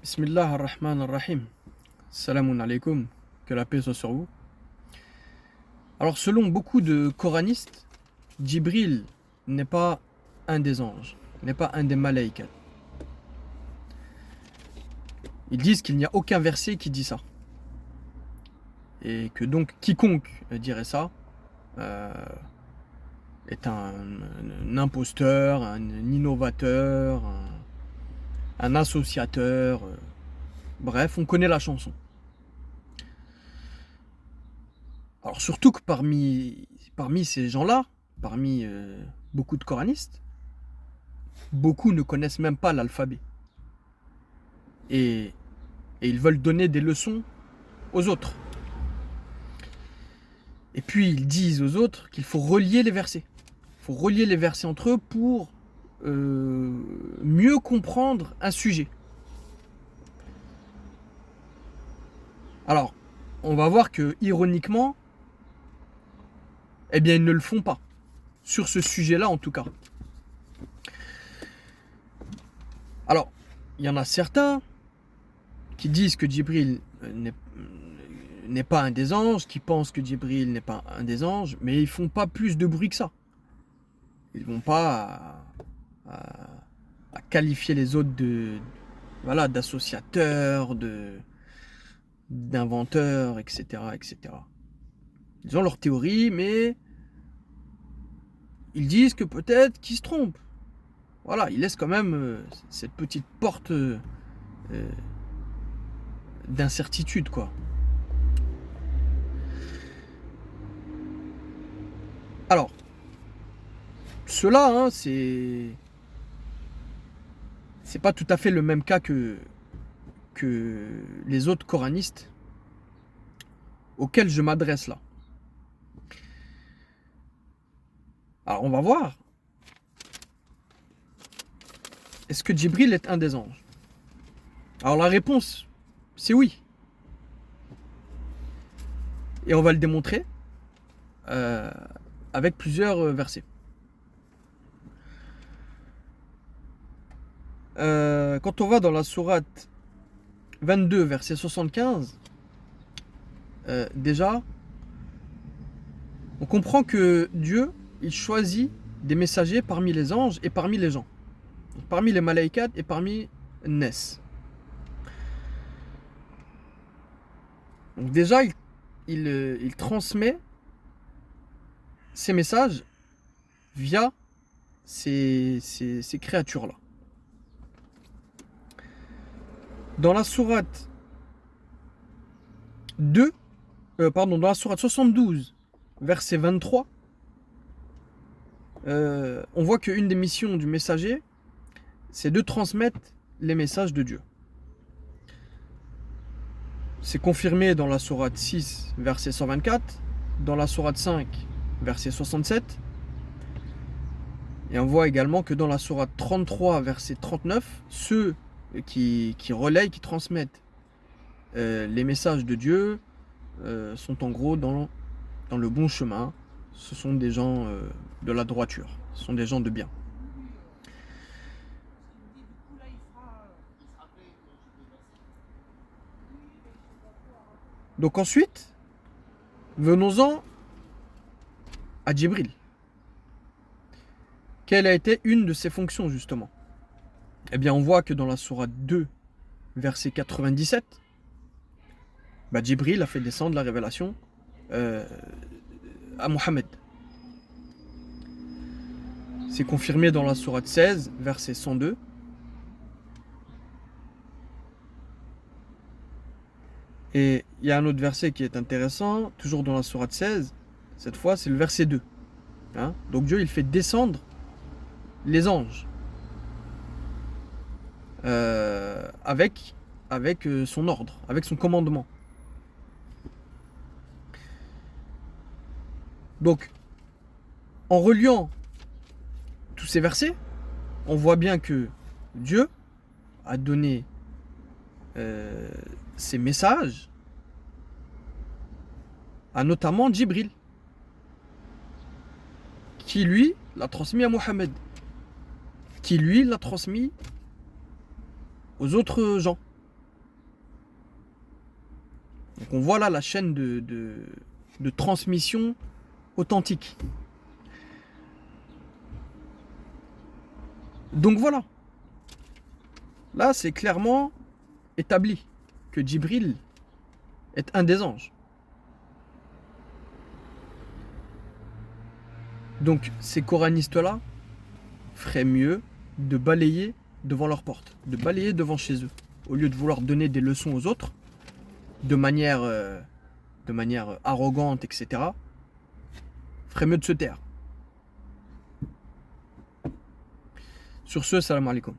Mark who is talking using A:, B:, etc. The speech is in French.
A: Bismillah ar-Rahman ar-Rahim. Salamun alaikum. Que la paix soit sur vous. Alors, selon beaucoup de coranistes, Djibril n'est pas un des anges, n'est pas un des malaïkas. Ils disent qu'il n'y a aucun verset qui dit ça. Et que donc, quiconque dirait ça est un imposteur, un innovateur, un associateur. Bref, on connaît la chanson. Alors surtout que parmi ces gens-là, parmi beaucoup de coranistes, beaucoup ne connaissent même pas l'alphabet. Et ils veulent donner des leçons aux autres. Et puis ils disent aux autres qu'il faut relier les versets. Il faut relier les versets entre eux pour mieux comprendre un sujet. Alors, on va voir que, ironiquement, eh bien, ils ne le font pas. Sur ce sujet-là, en tout cas. Alors, il y en a certains qui disent que Djibril n'est pas un des anges, qui pensent que Djibril n'est pas un des anges, mais ils font pas plus de bruit que ça. Ils vont pas à qualifier les autres d'associateurs, d'inventeurs, etc., etc. Ils ont leur théorie, mais ils disent que peut-être qu'ils se trompent. Voilà, ils laissent quand même cette petite porte d'incertitude, quoi. Alors, cela, hein, c'est pas tout à fait le même cas que les autres coranistes auxquels je m'adresse là. Alors, on va voir. Est-ce que Djibril est un des anges? Alors, la réponse, c'est oui. Et on va le démontrer avec plusieurs versets. Quand on va dans la sourate 22, verset 75, déjà, on comprend que Dieu, il choisit des messagers parmi les anges et parmi les gens. Parmi les malaïkas et parmi Nes. Donc déjà, il transmet ces messages via ces créatures-là. Dans la sourate dans la sourate 72, verset 23, on voit qu'une des missions du messager, c'est de transmettre les messages de Dieu. C'est confirmé dans la sourate 6, verset 124, dans la sourate 5, verset 67, et on voit également que dans la sourate 33, verset 39, ceux qui relayent, qui transmettent les messages de Dieu sont en gros dans le bon chemin. Ce sont des gens de la droiture, ce sont des gens de bien. Donc ensuite, venons-en à Djibril. Quelle a été une de ses fonctions justement? Eh bien, on voit que dans la sourate 2, verset 97, Djibril a fait descendre la révélation à Mohammed. C'est confirmé dans la sourate 16, verset 102. Et il y a un autre verset qui est intéressant, toujours dans la sourate 16, cette fois c'est le verset 2. Hein? Donc Dieu, il fait descendre les anges avec son ordre, avec son commandement. Donc, en reliant tous ces versets, on voit bien que Dieu a donné ces messages à notamment Djibril, qui lui l'a transmis à Mohammed, qui lui l'a transmis aux autres gens. Donc on voit là la chaîne de transmission authentique. Donc voilà. Là, c'est clairement établi que Djibril est un des anges. Donc ces coranistes-là feraient mieux de balayer devant leur porte, de balayer devant chez eux, au lieu de vouloir donner des leçons aux autres de manière arrogante, etc. Ferait mieux de se taire. Sur ce, salam alaikum.